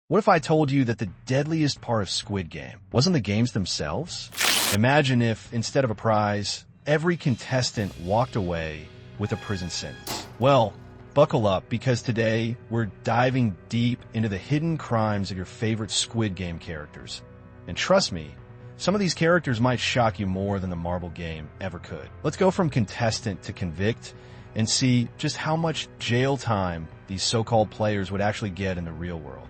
What if I told you that the deadliest part of Squid Game wasn't the games themselves? Imagine if, instead of a prize, every contestant walked away with a prison sentence. Well, buckle up, because today we're diving deep into the hidden crimes of your favorite Squid Game characters. And trust me, some of these characters might shock you more than the marble game ever could. Let's go from contestant to convict and see just how much jail time these so-called players would actually get in the real world.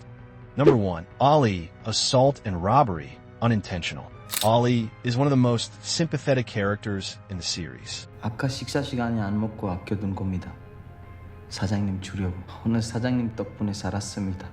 Number 1. Ali, assault and robbery, unintentional. Ali is one of the most sympathetic characters in the series. 아까 식사 시간에 안 먹고 아껴둔 겁니다. 사장님 주려고. 오늘 사장님 덕분에 살았습니다.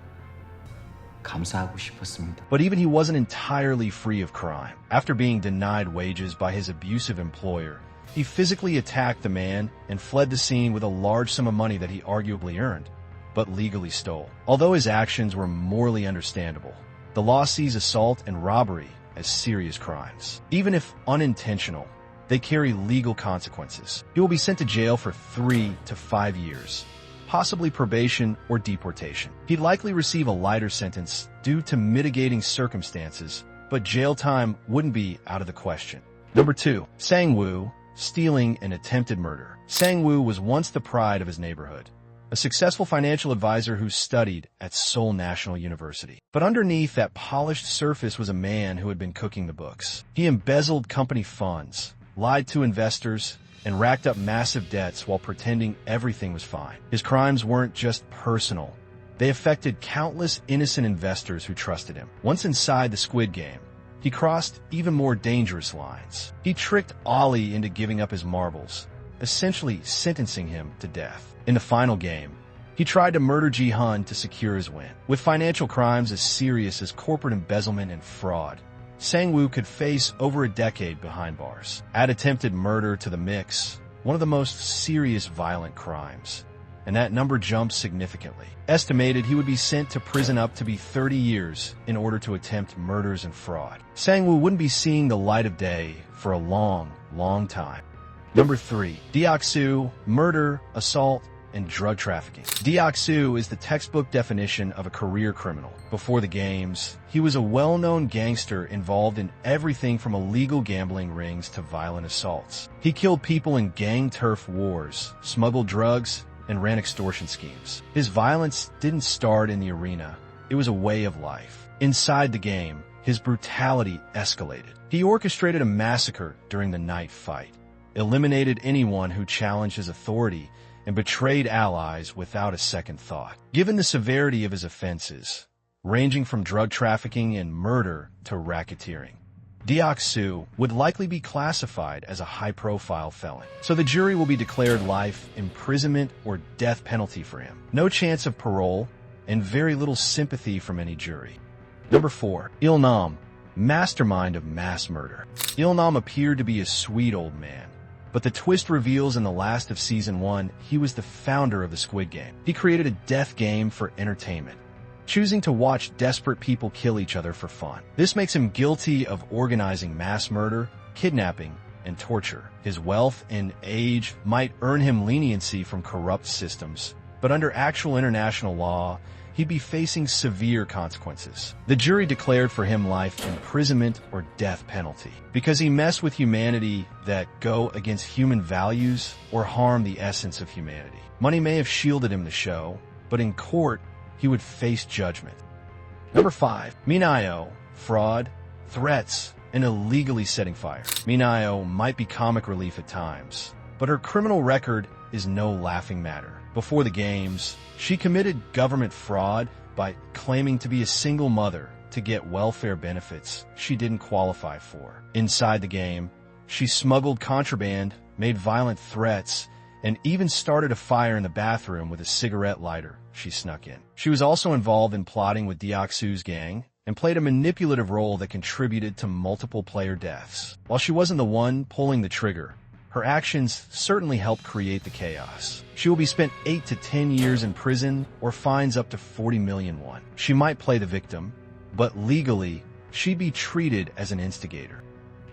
감사하고 싶었습니다. But even he wasn't entirely free of crime. After being denied wages by his abusive employer, he physically attacked the man and fled the scene with a large sum of money that he arguably earned, but legally stole. Although his actions were morally understandable, the law sees assault and robbery as serious crimes. Even if unintentional, they carry legal consequences. He will be sent to jail for 3 to 5 years, possibly probation or deportation. He'd likely receive a lighter sentence due to mitigating circumstances, but jail time wouldn't be out of the question. Number 2. Sang-woo, stealing and attempted murder. Sang-woo was once the pride of his neighborhood, a successful financial advisor who studied at Seoul National University. But underneath that polished surface was a man who had been cooking the books. He embezzled company funds, lied to investors, and racked up massive debts while pretending everything was fine. His crimes weren't just personal. They affected countless innocent investors who trusted him. Once inside the Squid Game, he crossed even more dangerous lines. He tricked Ali into giving up his marbles, essentially sentencing him to death. In the final game, he tried to murder Gi-hun to secure his win. With financial crimes as serious as corporate embezzlement and fraud, Sang-woo could face over a decade behind bars. Add attempted murder to the mix, one of the most serious violent crimes, and that number jumps significantly. Estimated he would be sent to prison up to be 30 years in order to attempt murders and fraud. Sang-woo wouldn't be seeing the light of day for a long, long time. Number 3. Deok-su, murder, assault, and drug trafficking. Deok-su is the textbook definition of a career criminal. Before the games, he was a well-known gangster involved in everything from illegal gambling rings to violent assaults. He killed people in gang turf wars, smuggled drugs, and ran extortion schemes. His violence didn't start in the arena. It was a way of life. Inside the game, his brutality escalated. He orchestrated a massacre during the night fight, eliminated anyone who challenged his authority, and betrayed allies without a second thought. Given the severity of his offenses, ranging from drug trafficking and murder to racketeering, Deok-su would likely be classified as a high-profile felon. So the jury will be declared life imprisonment or death penalty for him. No chance of parole, and very little sympathy from any jury. Number 4. Il-nam, mastermind of mass murder. Il-nam appeared to be a sweet old man, but the twist reveals in the last of Season 1, he was the founder of the Squid Game. He created a death game for entertainment, choosing to watch desperate people kill each other for fun. This makes him guilty of organizing mass murder, kidnapping, and torture. His wealth and age might earn him leniency from corrupt systems, but under actual international law, he'd be facing severe consequences. The jury declared for him life imprisonment or death penalty because he messed with humanity that go against human values or harm the essence of humanity. Money may have shielded him the show, but in court, he would face judgment. Number 5. Minayo, fraud, threats, and illegally setting fire. Minayo might be comic relief at times, but her criminal record is no laughing matter. Before the games, she committed government fraud by claiming to be a single mother to get welfare benefits she didn't qualify for. Inside the game, she smuggled contraband, made violent threats, and even started a fire in the bathroom with a cigarette lighter she snuck in. She was also involved in plotting with Deok-su's gang and played a manipulative role that contributed to multiple player deaths. While she wasn't the one pulling the trigger, her actions certainly helped create the chaos. She will be spent 8 to 10 years in prison or fines up to 40 million won. She might play the victim, but legally, she'd be treated as an instigator.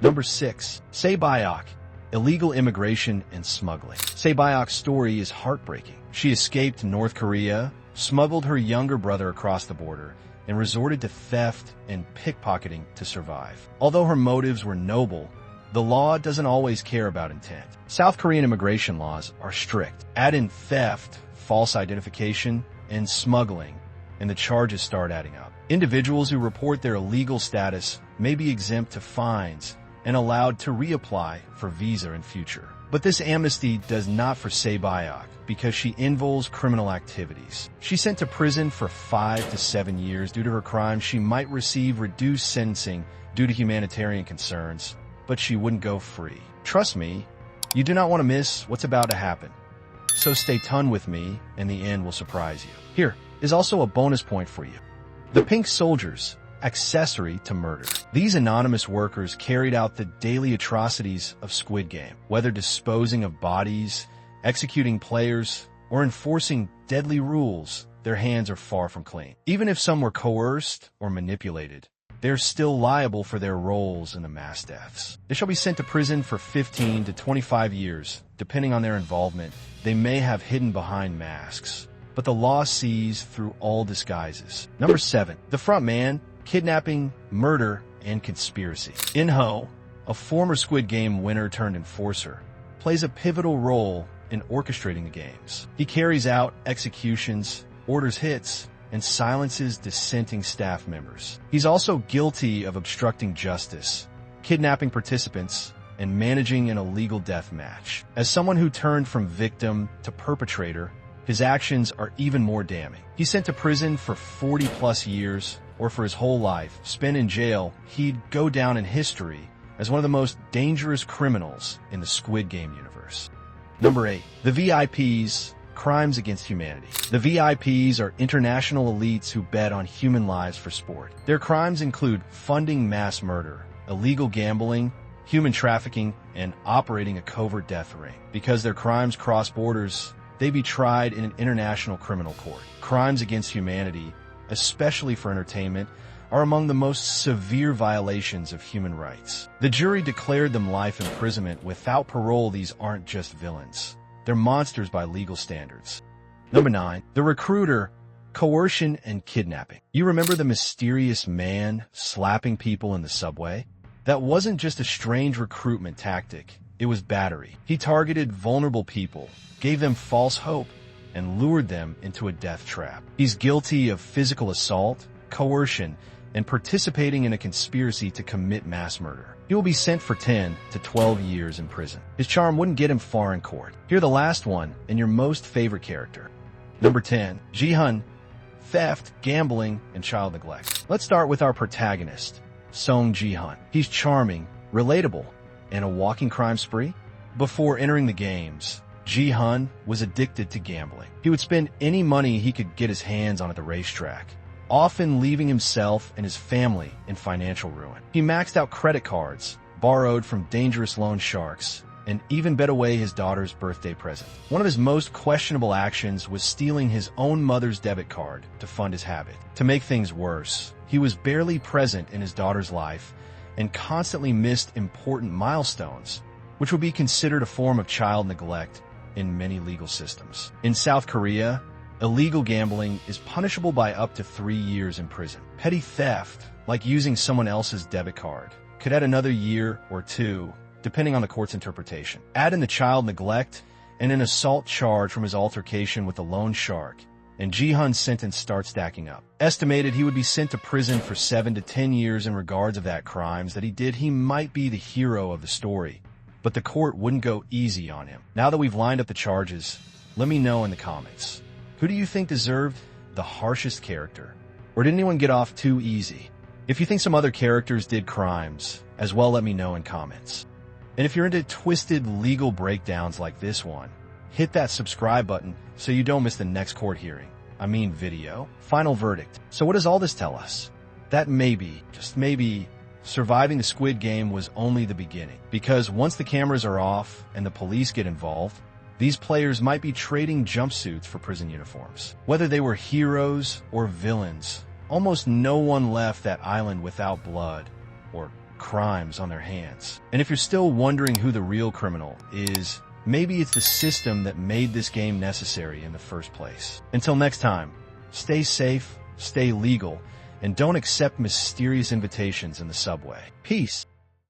Number 6. Sae-byeok, illegal immigration and smuggling. Sae-byeok's story is heartbreaking. She escaped North Korea, smuggled her younger brother across the border, and resorted to theft and pickpocketing to survive. Although her motives were noble, the law doesn't always care about intent. South Korean immigration laws are strict. Add in theft, false identification, and smuggling, and the charges start adding up. Individuals who report their illegal status may be exempt to fines and allowed to reapply for visa in future. But this amnesty does not for Sae-byeok because she involves criminal activities. She's sent to prison for 5 to 7 years due to her crimes. She might receive reduced sentencing due to humanitarian concerns, but she wouldn't go free. Trust me, you do not want to miss what's about to happen. So stay tuned with me, and the end will surprise you. Here is also a bonus point for you. The Pink Soldiers, accessory to murder. These anonymous workers carried out the daily atrocities of Squid Game, whether disposing of bodies, executing players, or enforcing deadly rules. Their hands are far from clean. Even if some were coerced or manipulated, they're still liable for their roles in the mass deaths. They shall be sent to prison for 15 to 25 years, depending on their involvement. They may have hidden behind masks, but the law sees through all disguises. Number 7. The front man, kidnapping, murder, and conspiracy. In-ho, a former Squid Game winner turned enforcer, plays a pivotal role in orchestrating the games. He carries out executions, orders hits, and silences dissenting staff members. He's also guilty of obstructing justice, kidnapping participants, and managing an illegal death match. As someone who turned from victim to perpetrator, his actions are even more damning. He's sent to prison for 40-plus years, or for his whole life, spent in jail. He'd go down in history as one of the most dangerous criminals in the Squid Game universe. Number 8. The VIPs, crimes against humanity. The VIPs are international elites who bet on human lives for sport. Their crimes include funding mass murder, illegal gambling, human trafficking, and operating a covert death ring. Because their crimes cross borders, they be tried in an international criminal court. Crimes against humanity, especially for entertainment, are among the most severe violations of human rights. The jury declared them life imprisonment without parole. These aren't just villains. They're monsters by legal standards. Number 9. The recruiter, coercion, and kidnapping. You remember the mysterious man slapping people in the subway? That wasn't just a strange recruitment tactic. It was battery. He targeted vulnerable people, gave them false hope, and lured them into a death trap. He's guilty of physical assault, coercion, and participating in a conspiracy to commit mass murder. He will be sent for 10 to 12 years in prison. His charm wouldn't get him far in court. Here the last one, and your most favorite character. Number 10. Gi-hun, theft, gambling, and child neglect. Let's start with our protagonist, Song Gi-hun. He's charming, relatable, and a walking crime spree. Before entering the games, Gi-hun was addicted to gambling. He would spend any money he could get his hands on at the racetrack, often leaving himself and his family in financial ruin. He maxed out credit cards, borrowed from dangerous loan sharks, and even bet away his daughter's birthday present. One of his most questionable actions was stealing his own mother's debit card to fund his habit. To make things worse, he was barely present in his daughter's life and constantly missed important milestones, which would be considered a form of child neglect in many legal systems. In South Korea, illegal gambling is punishable by up to 3 years in prison. Petty theft, like using someone else's debit card, could add another year or 2, depending on the court's interpretation. Add in the child neglect and an assault charge from his altercation with the loan shark, and Gi-hun's sentence starts stacking up. Estimated he would be sent to prison for 7 to 10 years in regards of that crimes that he did. He might be the hero of the story, but the court wouldn't go easy on him. Now that we've lined up the charges, let me know in the comments. Who do you think deserved the harshest character? Or did anyone get off too easy? If you think some other characters did crimes, as well, let me know in comments. And if you're into twisted legal breakdowns like this one, hit that subscribe button so you don't miss the next court hearing. I mean video. Final verdict. So what does all this tell us? That maybe, just maybe, surviving the Squid Game was only the beginning. Because once the cameras are off and the police get involved, these players might be trading jumpsuits for prison uniforms. Whether they were heroes or villains, almost no one left that island without blood or crimes on their hands. And if you're still wondering who the real criminal is, maybe it's the system that made this game necessary in the first place. Until next time, stay safe, stay legal, and don't accept mysterious invitations in the subway. Peace.